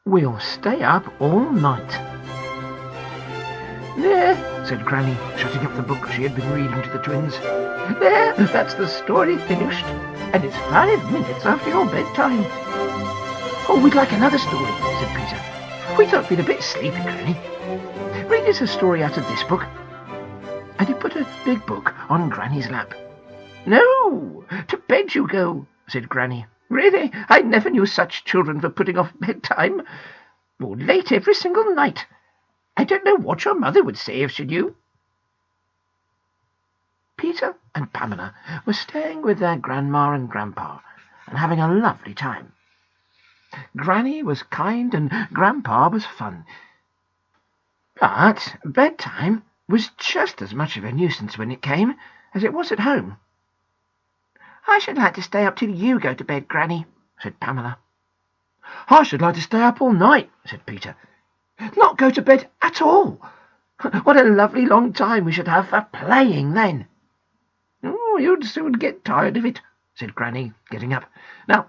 We'll stay up all night." "There," said Granny, shutting up the book she had been reading to the twins. "There, that's the story finished, and it's 5 minutes after your bedtime." "Oh, we'd like another story," said Peter. "We don't feel a bit sleepy, Granny. Read us a story out of this book." And he put a big book on Granny's lap. "No, to bed you go," said Granny. "Really, I never knew such children for putting off bedtime. You're late every single night. I don't know what your mother would say if she knew." Peter and Pamela were staying with their grandma and grandpa and having a lovely time. Granny was kind and Grandpa was fun. But bedtime was just as much of a nuisance when it came as it was at home. "I should like to stay up till you go to bed, Granny," said Pamela. "I should like to stay up all night," said Peter. "Not go to bed at all. What a lovely long time we should have for playing then." "Oh, you'd soon get tired of it," said Granny, getting up. "Now,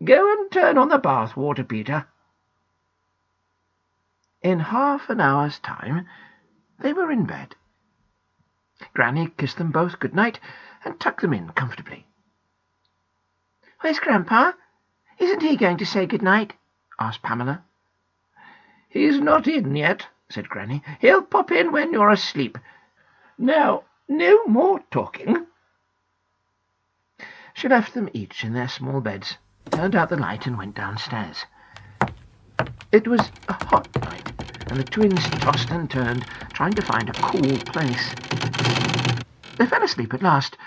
go and turn on the bath water, Peter." In half an hour's time they were in bed. Granny kissed them both good night and tucked them in comfortably. "Where's Grandpa? Isn't he going to say good night?" asked Pamela. "He's not in yet," said Granny. "He'll pop in when you're asleep. Now, no more talking." She left them each in their small beds, turned out the light and went downstairs. It was a hot night, and the twins tossed and turned, trying to find a cool place. They fell asleep at last,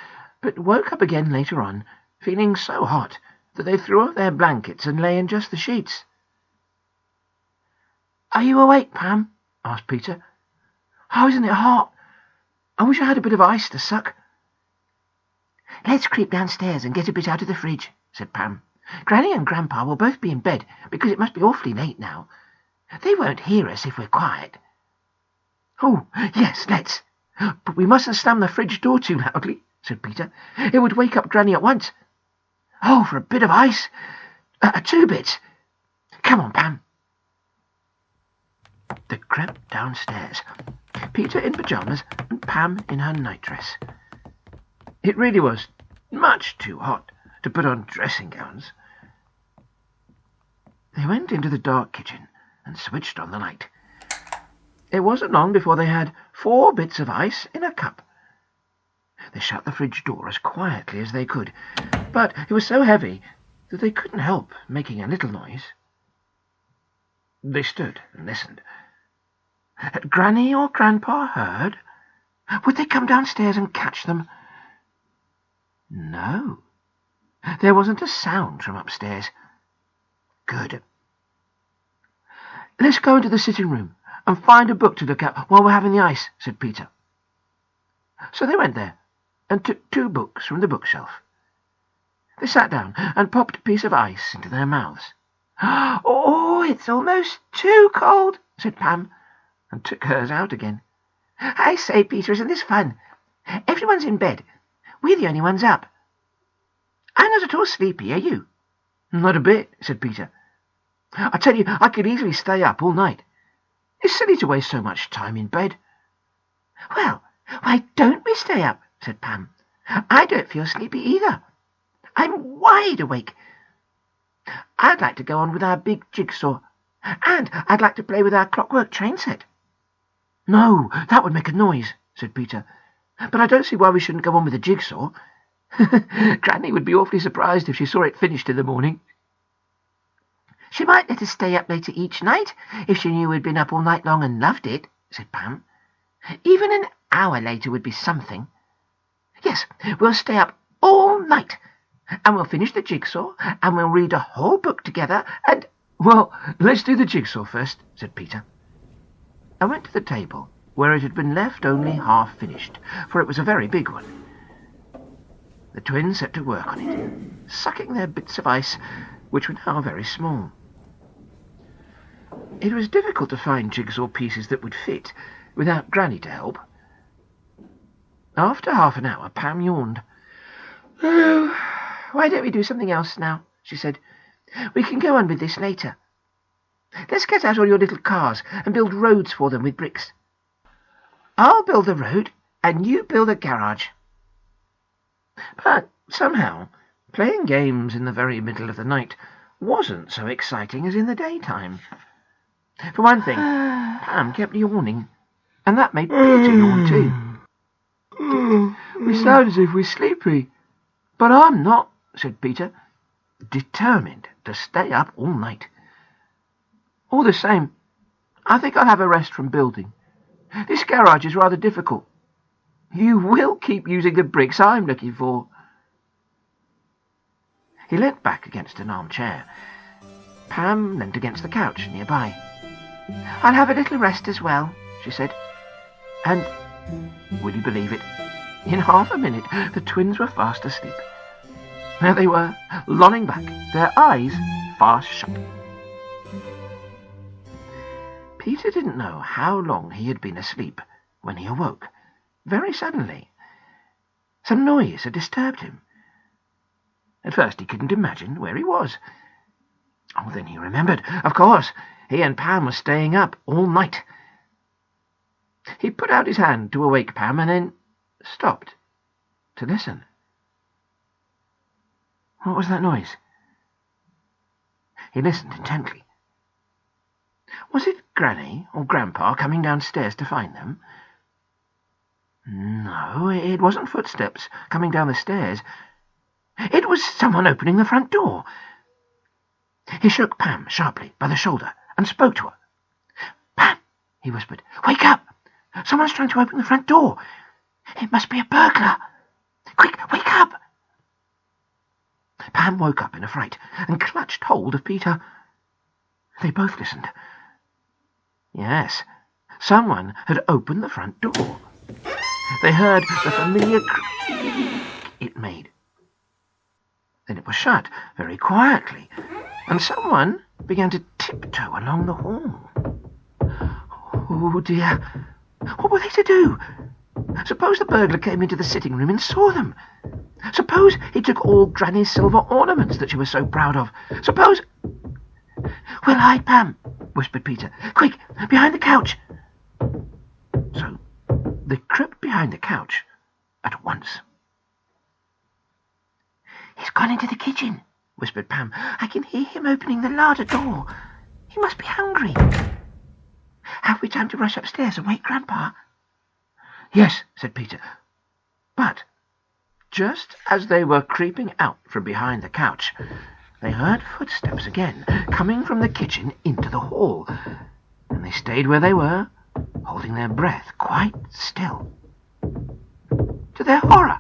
but woke up again later on, feeling so hot that they threw off their blankets and lay in just the sheets. "Are you awake, Pam?" asked Peter. "Oh, isn't it hot? I wish I had a bit of ice to suck." "Let's creep downstairs and get a bit out of the fridge," said Pam. "Granny and Grandpa will both be in bed, because it must be awfully late now. They won't hear us if we're quiet." "Oh, yes, let's. But we mustn't slam the fridge door too loudly," said Peter. "It would wake up Granny at once. Oh, for a bit of ice. 2 bits. Come on, Pam." They crept downstairs, Peter in pyjamas and Pam in her nightdress. It really was much too hot to put on dressing gowns. They went into the dark kitchen and switched on the light. It wasn't long before they had 4 bits of ice in a cup. They shut the fridge door as quietly as they could, but it was so heavy that they couldn't help making a little noise. They stood and listened. Had Granny or Grandpa heard? Would they come downstairs and catch them? No. There wasn't a sound from upstairs. Good. "Let's go into the sitting room and find a book to look at while we're having the ice," said Peter. So they went there and took 2 books from the bookshelf. They sat down and popped a piece of ice into their mouths. "Oh, it's almost too cold," said Pam, and took hers out again. "I say, Peter, isn't this fun? Everyone's in bed. We're the only ones up. I'm not at all sleepy, are you?" "Not a bit," said Peter. "I tell you, I could easily stay up all night. It's silly to waste so much time in bed." "Well, why don't we stay up?" said Pam. "I don't feel sleepy either. I'm wide awake. I'd like to go on with our big jigsaw, and I'd like to play with our clockwork train set." "No, that would make a noise," said Peter. "But I don't see why we shouldn't go on with the jigsaw. Granny would be awfully surprised if she saw it finished in the morning." "She might let us stay up later each night if she knew we'd been up all night long and loved it," said Pam. "Even an hour later would be something. Yes, we'll stay up all night, and we'll finish the jigsaw, and we'll read a whole book together, and—" "Well, let's do the jigsaw first," said Peter. I went to the table, where it had been left only half finished, for it was a very big one. The twins set to work on it, sucking their bits of ice, which were now very small. It was difficult to find jigsaw pieces that would fit, without Granny to help. After half an hour, Pam yawned. "Oh, why don't we do something else now?" she said. "We can go on with this later." Let's get out all your little cars and build roads for them with bricks. I'll build the road, and you build a garage." But somehow, playing games in the very middle of the night wasn't so exciting as in the daytime. For one thing, Pam kept yawning, and that made Peter yawn too. "We sound as if we're sleepy, but I'm not," said Peter, determined to stay up all night. "All the same, I think I'll have a rest from building. This garage is rather difficult. You will keep using the bricks I'm looking for." He leant back against an armchair. Pam leant against the couch nearby. "I'll have a little rest as well," she said. And, would you believe it, in half a minute the twins were fast asleep. There they were, lolling back, their eyes fast shut. Peter didn't know how long he had been asleep when he awoke, very suddenly. Some noise had disturbed him. At first he couldn't imagine where he was. Oh, then he remembered. Of course, he and Pam were staying up all night. He put out his hand to awake Pam and then stopped to listen. What was that noise? He listened intently. Was it Granny or Grandpa coming downstairs to find them? No, it wasn't footsteps coming down the stairs. It was someone opening the front door. He shook Pam sharply by the shoulder and spoke to her. "Pam," he whispered, "wake up! Someone's trying to open the front door. It must be a burglar. Quick, wake up!" Pam woke up in a fright and clutched hold of Peter. They both listened. Yes, someone had opened the front door. They heard the familiar creak it made. Then it was shut very quietly, and someone began to tiptoe along the hall. Oh dear, what were they to do? Suppose the burglar came into the sitting room and saw them? Suppose he took all Granny's silver ornaments that she was so proud of? Suppose... "We'll hide, Pam," whispered Peter. "Quick, behind the couch." So they crept behind the couch at once. "He's gone into the kitchen," whispered Pam. "I can hear him opening the larder door. He must be hungry. Have we time to rush upstairs and wake Grandpa?" "Yes," said Peter. But just as they were creeping out from behind the couch, they heard footsteps again coming from the kitchen into the hall, and they stayed where they were, holding their breath quite still. To their horror,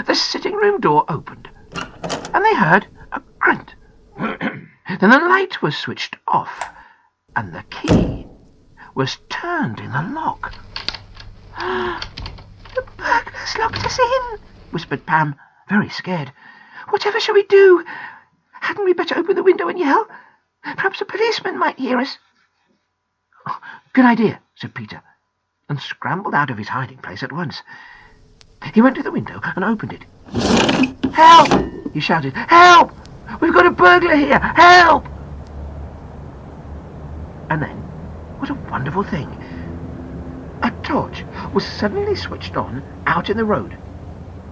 the sitting-room door opened, and they heard a grunt. Then the light was switched off, and the key was turned in the lock. "The burglars locked us in," whispered Pam, very scared. "Whatever shall we do? Hadn't we better open the window and yell? Perhaps a policeman might hear us." "Oh, good idea," said Peter, and scrambled out of his hiding place at once. He went to the window and opened it. "Help!" he shouted. "Help! We've got a burglar here! Help!" And then, what a wonderful thing! A torch was suddenly switched on out in the road,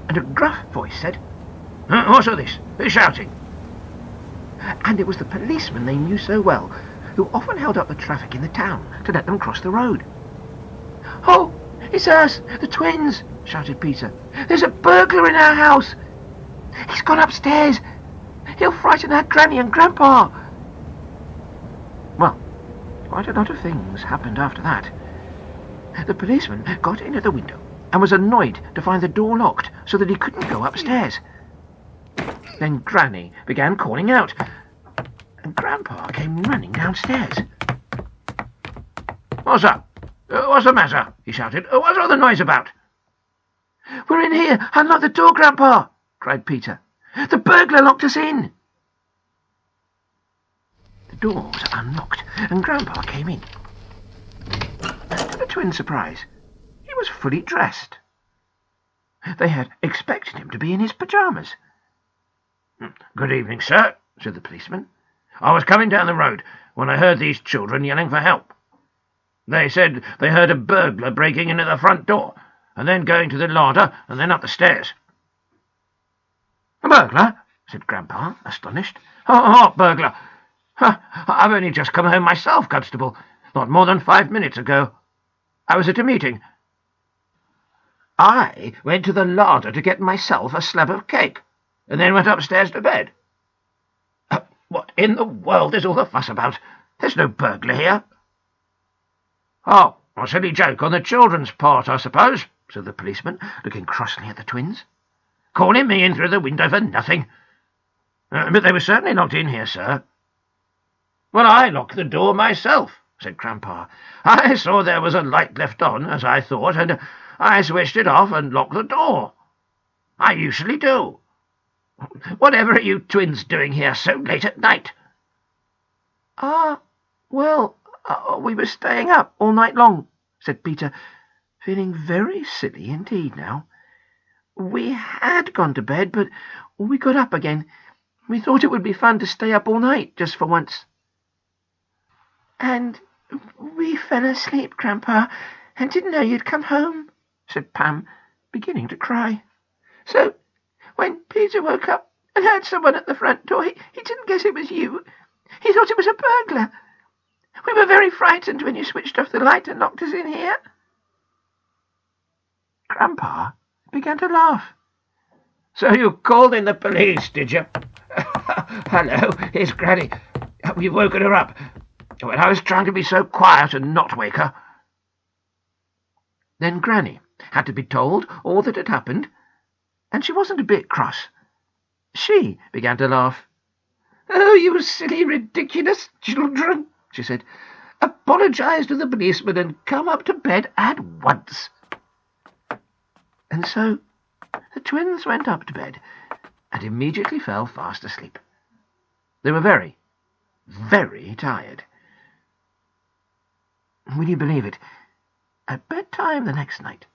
and a gruff voice said, "What's all this? Who's shouting?" And it was the policeman they knew so well, who often held up the traffic in the town to let them cross the road. "Oh, it's us, the twins!" shouted Peter. "There's a burglar in our house! He's gone upstairs! He'll frighten our Granny and Grandpa!" Well, quite a lot of things happened after that. The policeman got in at the window and was annoyed to find the door locked so that he couldn't go upstairs. Then Granny began calling out, and Grandpa came running downstairs. "What's up? What's the matter?" he shouted. "What's all the noise about?" "We're in here! Unlock the door, Grandpa!" cried Peter. "The burglar locked us in!" The door was unlocked, and Grandpa came in. To the twins' surprise, he was fully dressed. They had expected him to be in his pyjamas. "Good evening, sir," said the policeman. I was coming down the road when I heard these children yelling for help. They said they heard a burglar breaking into the front door, and then going to the larder, and then up the stairs." "A burglar?" said Grandpa, astonished. "What burglar? I've only just come home myself, Constable, not more than 5 minutes ago. I was at a meeting. I went to the larder to get myself a slab of cake, and then went upstairs to bed." "What in the world is all the fuss about? There's no burglar here." "Oh, a silly joke on the children's part, I suppose," said the policeman, looking crossly at the twins. "Calling me in through the window for nothing. But they were certainly locked in here, sir." "Well, I locked the door myself," said Grandpa. "I saw there was a light left on, as I thought, and I switched it off and locked the door. I usually do. Whatever are you twins doing here so late at night?" Well, we were staying up all night long," said Peter, feeling very silly indeed now. "We had gone to bed, but we got up again. We thought it would be fun to stay up all night, just for once." "And we fell asleep, Grandpa, and didn't know you'd come home," said Pam, beginning to cry. "So when Peter woke up and heard someone at the front door, he didn't guess it was you. He thought it was a burglar. We were very frightened when you switched off the light and locked us in here." Grandpa began to laugh. "So you called in the police, did you? Hello, here's Granny. We've woken her up. Well, I was trying to be so quiet and not wake her." Then Granny had to be told all that had happened, and she wasn't a bit cross. She began to laugh. "Oh, you silly, ridiculous children," she said. "Apologize to the policeman and come up to bed at once." And so the twins went up to bed and immediately fell fast asleep. They were very, very tired. Will you believe it? At bedtime the next night,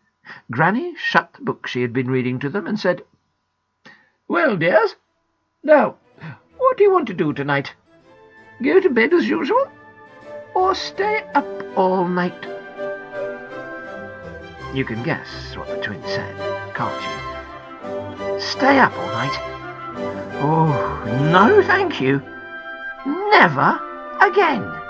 Granny shut the book she had been reading to them and said, "Well, dears, now, what do you want to do tonight? Go to bed as usual, or stay up all night?" You can guess what the twins said, can't you? Stay up all night? Oh, no thank you. Never again.